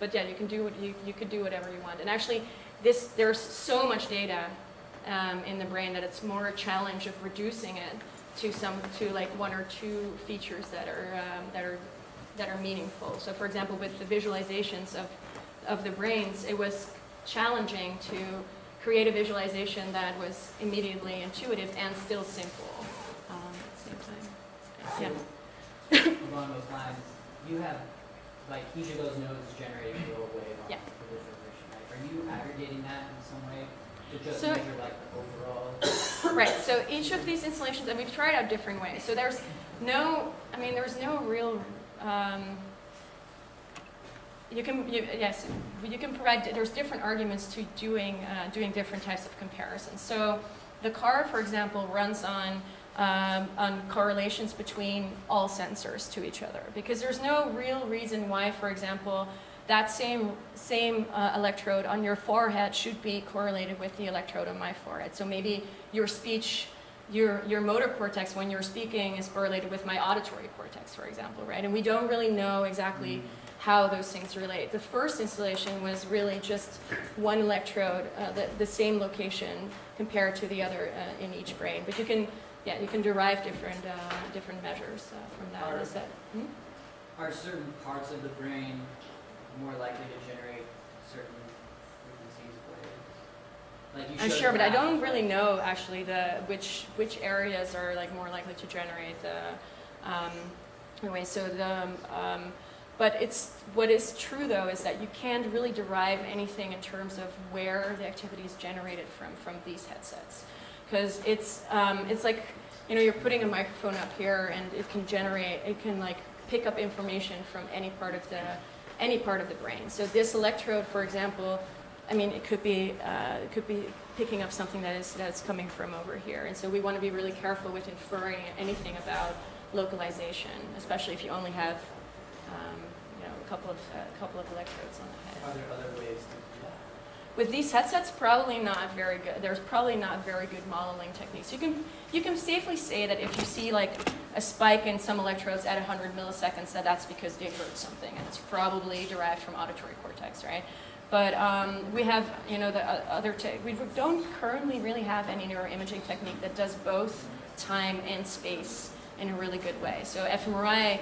But yeah, you can do you could do whatever you want. And actually, there's so much data in the brain that it's more a challenge of reducing it to like one or two features that are that are meaningful. So for example, with the visualizations of the brains, it was challenging to create a visualization that was immediately intuitive and still simple at the same time. Yeah. Along those lines, you have, like, each of those nodes is generating a little wave on Yeah. the visualization, right? Are you aggregating that in some way to just So- measure, like, the overall? Right, so each of these installations, and we've tried out different ways. So there's no real, you can provide, there's different arguments to doing different types of comparisons. So the car, for example, runs on correlations between all sensors to each other, because there's no real reason why, for example, that same electrode on your forehead should be correlated with the electrode on my forehead. So maybe your speech, your motor cortex when you're speaking is correlated with my auditory cortex, for example, right? And we don't really know exactly how those things relate. The first installation was really just one electrode, the same location compared to the other in each brain. But you can derive different measures from that. Is that? Are certain parts of the brain more likely to generate certain frequencies of waves? Like you showed Sure, but I graph don't of, really like- know actually which areas are like more likely to generate the. Anyway, so but what is true though is that you can't really derive anything in terms of where the activity is generated from these headsets, because it's like, you know, you're putting a microphone up here and it can like pick up information from any part of the brain. So this electrode, for example, I mean, it could be picking up something that's coming from over here, and so we want to be really careful with inferring anything about localization, especially if you only have a couple of electrodes on the head. Are there other ways to do that? With these headsets, probably not very good. There's probably not very good modeling techniques. You can safely say that if you see like a spike in some electrodes at 100 milliseconds, that's because they heard something, and it's probably derived from auditory cortex, right? But we have, we don't currently really have any neuroimaging technique that does both time and space in a really good way. So fMRI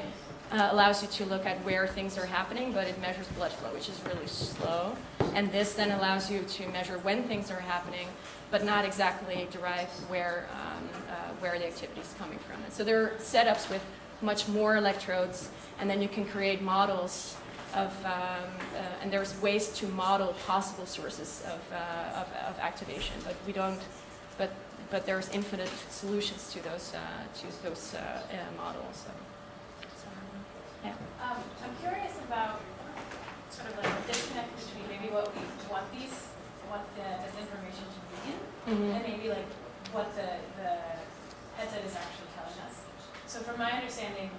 allows you to look at where things are happening, but it measures blood flow, which is really slow. And this then allows you to measure when things are happening, but not exactly derive where the activity is coming from. And so there are setups with much more electrodes, and then you can create models of, and there's ways to model possible sources of activation, but we don't, but there's infinite solutions to those models. So. Yeah. I'm curious about sort of like the disconnect between maybe what we want this information to mean, and maybe like what the headset is actually telling us. So from my understanding,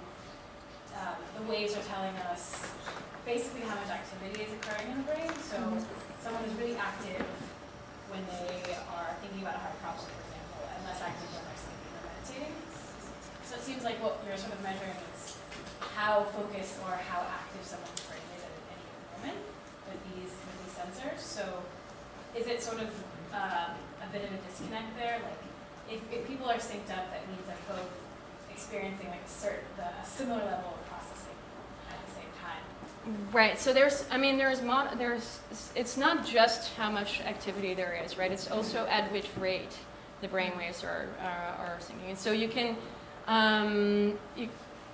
the waves are telling us basically how much activity is occurring in the brain. So someone is really active when they are thinking about a hard problem, for example, and less active when they're sleeping or meditating. So it seems like what you're sort of measuring is how focused or how active someone's brain is at any given moment with these sensors. So is it sort of a bit of a disconnect there? Like if people are synced up, that means they're both experiencing like a similar level of processing at the same time. Right. So it's not just how much activity there is, right? It's also at which rate the brain waves are syncing. And so you can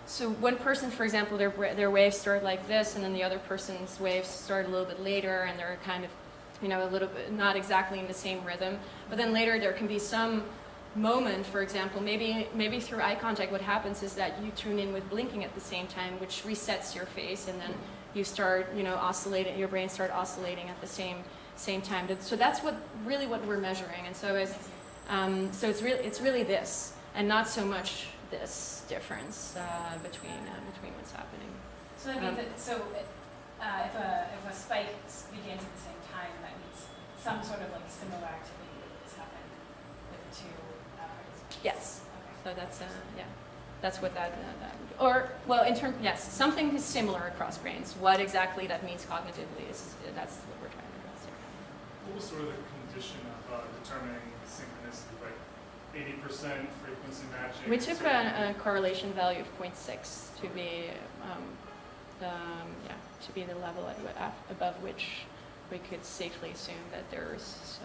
so one person, for example, their waves start like this, and then the other person's waves start a little bit later, and they're kind of, a little bit not exactly in the same rhythm. But then later there can be some moment, for example, maybe through eye contact, what happens is that you tune in with blinking at the same time, which resets your face, and then you start, oscillating. Your brain start oscillating at the same time. So that's what we're measuring, and so it's really this, and not so much this difference between what's happening. So that means if a spike begins at the same time, that means some sort of like similar activity is happening with the two participants. Yes. Okay. So that's what that yes, something is similar across brains. What exactly that means cognitively that's what we're trying to address here. What was sort of the condition of determining synchronicity, like 80% frequency matching? We took a correlation value of 0.6 to be to be the level above which we could safely assume that there's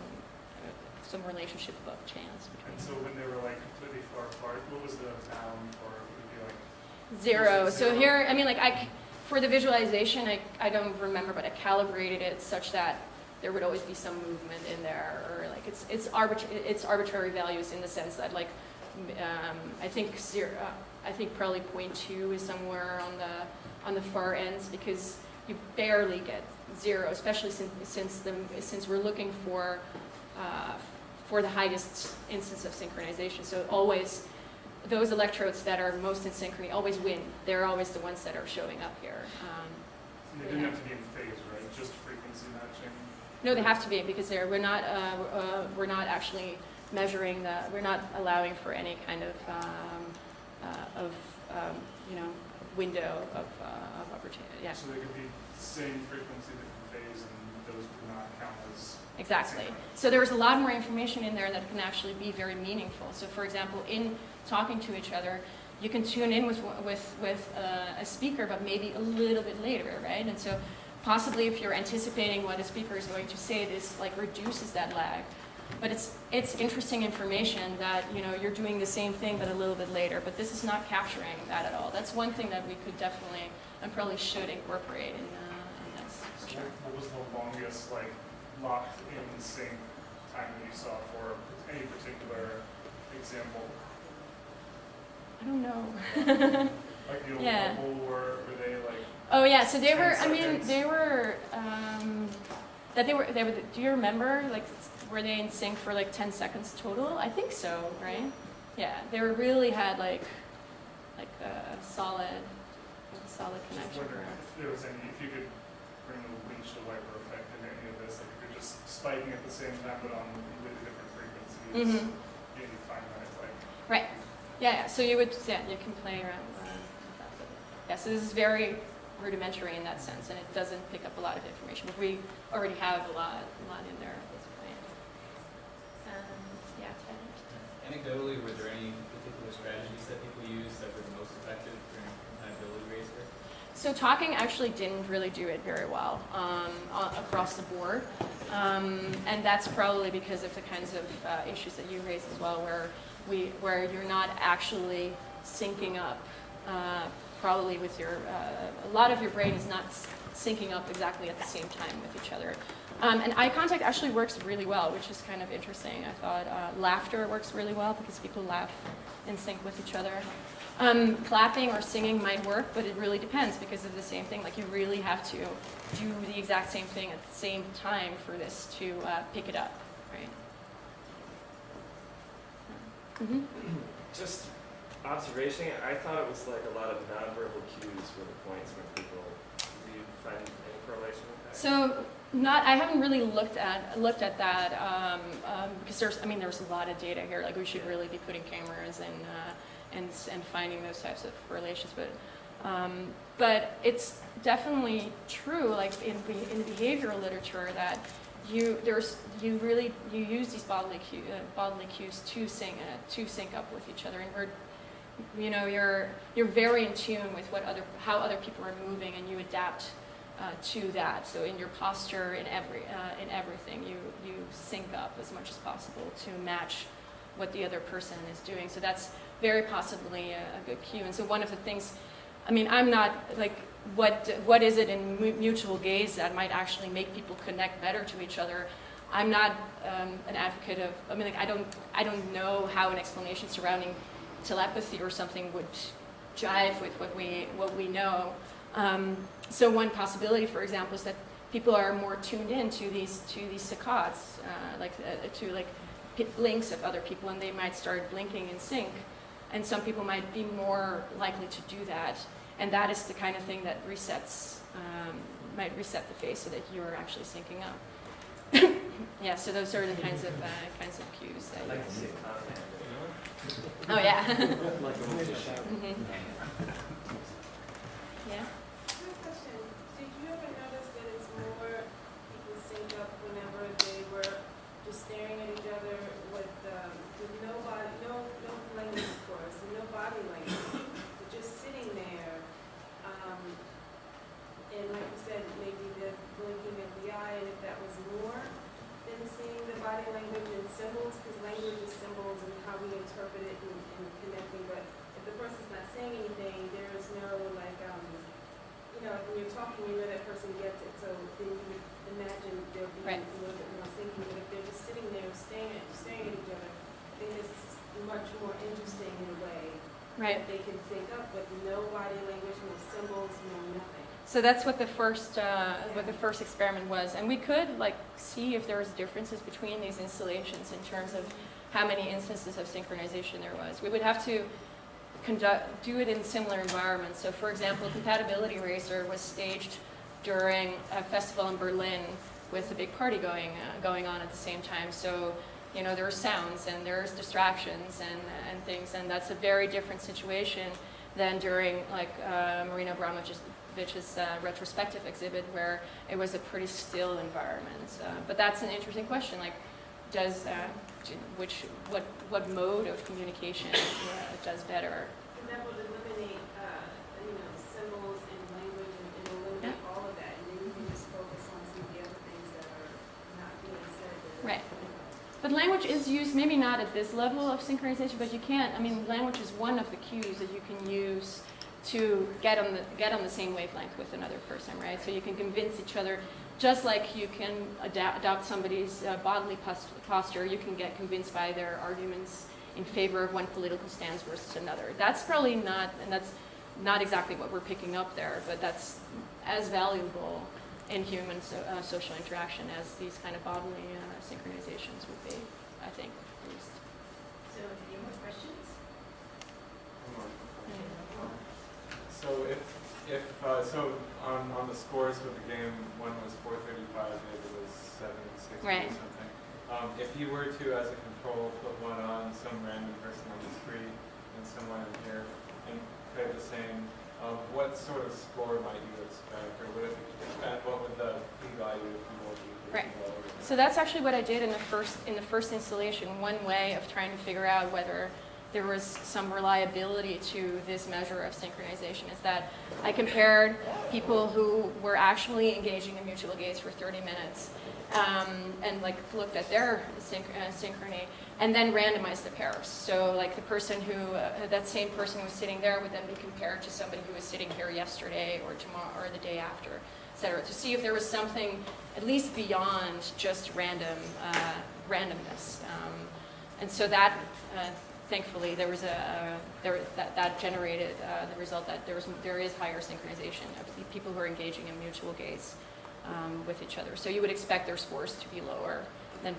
some relationship above chance between And so them. when they were like completely far apart, what was the bound for it? Would it be like Zero. Was it So zero? here, I mean, like for the visualization, I don't remember, but I calibrated it such that there would always be some movement in there, or like it's arbitrary values in the sense that like I think probably 0.2 is somewhere on the far ends, because you barely get zero, especially since we're looking for the highest instance of synchronization. So always those electrodes that are most in synchrony always win. They're always the ones that are showing up here. And they didn't have to be in phase, right? Just frequency matching? No, they have to be, because we're not actually measuring we're not allowing for any kind of window of opportunity. Yeah. So they could be same frequency, different phase, and those would not count as Exactly. synchronous. So there's a lot more information in there that can actually be very meaningful. So for example, in talking to each other, you can tune in with a speaker, but maybe a little bit later, right? And so possibly if you're anticipating what a speaker is going to say, this like reduces that lag. But it's interesting information that you're doing the same thing but a little bit later. But this is not capturing that at all. That's one thing that we could definitely and probably should incorporate in this for sure. What was the longest like locked in sync time that you saw for any particular example? I don't know. Like the old Yeah. couple were they like? Oh yeah, so they 10 were. I mean, seconds? they were. They were. Do you remember? Like, were they in sync for like 10 seconds total? I think so, right? Yeah, they were really had like a solid Just connection. wondering if there was if you could bring the windshield wiper effect into any of this, like if you're just spiking at the same time but on completely different frequencies, Mhm. you find that it's like. Right. Yeah. So you can play around with that. But yeah. So this is very rudimentary in that sense, and it doesn't pick up a lot of information. But we already have a lot in there at this point. Yeah. Ted? Anecdotally, were there any particular strategies that people used that were the most effective during compatibility racer? So talking actually didn't really do it very well across the board, and that's probably because of the kinds of issues that you raised as well, where you're not actually syncing up. Probably with a lot of your brain is not syncing up exactly at the same time with each other. And eye contact actually works really well, which is kind of interesting. I thought laughter works really well because people laugh in sync with each other. Clapping or singing might work, but it really depends because of the same thing. Like you really have to do the exact same thing at the same time for this to pick it up, right? Mm-hmm. Just observation, I thought it was like a lot of nonverbal cues were the points when people, do you find any correlation with that? So I haven't really looked at that because there's a lot of data here. Like we should really be putting cameras and finding those types of correlations. But it's definitely true, like in the behavioral literature, that you use these bodily cues to sync up with each other, and you're very in tune with how other people are moving, and you adapt to that. So in your posture, in everything, you sync up as much as possible to match what the other person is doing. So that's very possibly a good cue. And so one of the things, I'm not like, what is it in mutual gaze that might actually make people connect better to each other? I'm not an advocate of, I don't know how an explanation surrounding telepathy or something would jive with what we know. So one possibility, for example, is that people are more tuned in to these saccades, to blinks of other people, and they might start blinking in sync. And some people might be more likely to do that, and that is the kind of thing that might reset the phase so that you are actually syncing up. Yeah, so those are the kinds of cues that. I'd like to see a comment. Oh yeah. Like a movie shot. Mm-hmm. Yeah. Good question. Did you ever notice that it's more people sync up whenever they were just staring at each other with no language, of course, and no body language, but just sitting there, Right. that they can sync up with no body language, no symbols, no nothing. So that's what the first experiment was, and we could like see if there was differences between these installations in terms of how many instances of synchronization there was. We would have to do it in similar environments. So, for example, Compatibility Racer was staged during a festival in Berlin with a big party going on at the same time. So, you know, there are sounds and there's distractions and things, and that's a very different situation than during like Marina Abramovich's retrospective exhibit, where it was a pretty still environment. But that's an interesting question. Like, does what mode of communication does better? Because that would eliminate, symbols and language and eliminate all of that, and then you can just focus on some of the other things that are not being said. Right. But language is used, maybe not at this level of synchronization, but you can't. I mean, language is one of the cues that you can use to get on the same wavelength with another person, right? So you can convince each other, just like you can adopt somebody's bodily posture, you can get convinced by their arguments in favor of one political stance versus another. That's probably not, and that's not exactly what we're picking up there, but that's as valuable in human social interaction as these kind of bodily synchronizations would be, I think, at least. So, any more questions? So so on the scores with the game, one was 435, the other was 760 Right. or something. If you were to, as a control, put one on some random person on the street and someone in here and play the same, what sort of score might you expect, or would it expect, what would the p-value, if you will, be? Right. So that's actually what I did in the first installation. One way of trying to figure out whether there was some reliability to this measure of synchronization is that I compared people who were actually engaging in mutual gaze for 30 minutes and like looked at their synchrony, and then randomized the pairs. So like the person who, that same person who was sitting there would then be compared to somebody who was sitting here yesterday or tomorrow or the day after, et cetera, to see if there was something at least beyond just randomness. And so that, thankfully, there was that generated the result that there is higher synchronization of the people who are engaging in mutual gaze with each other. So you would expect their scores to be lower than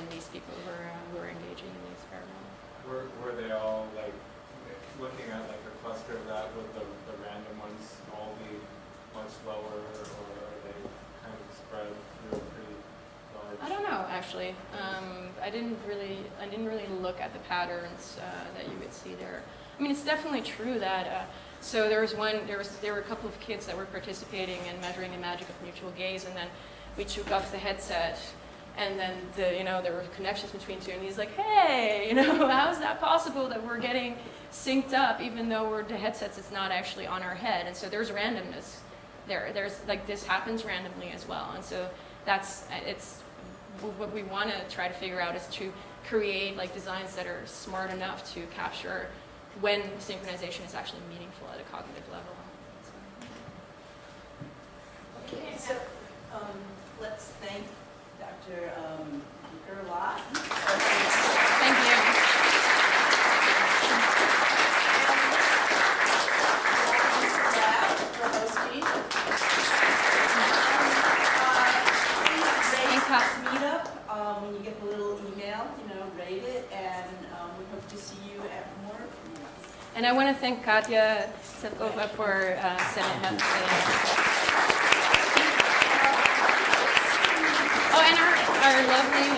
these people who are engaging in the experiment. Were they all like looking at like a cluster of that? Would the random ones all be much lower, or are they kind of spread through a pretty large? I don't know, actually. I didn't really look at the patterns that you would see there. I mean, it's definitely true that. So there were a couple of kids that were participating in measuring the magic of mutual gaze, and then we took off the headset, and then there were connections between two, and he's like, hey, how is that possible that we're getting synced up even though the headsets, it's not actually on our head? And so there's randomness there. There's like, this happens randomly as well, and so it's what we want to try to figure out is to create like designs that are smart enough to capture when synchronization is actually meaningful at a cognitive level. Okay, so let's thank Dr. Gerlach. Thank you. For hosting. Meetup, when you get the little email, rate it, and we hope to see you at more meetups. And I want to thank Katya Sevkova for setting up. Oh, and our lovely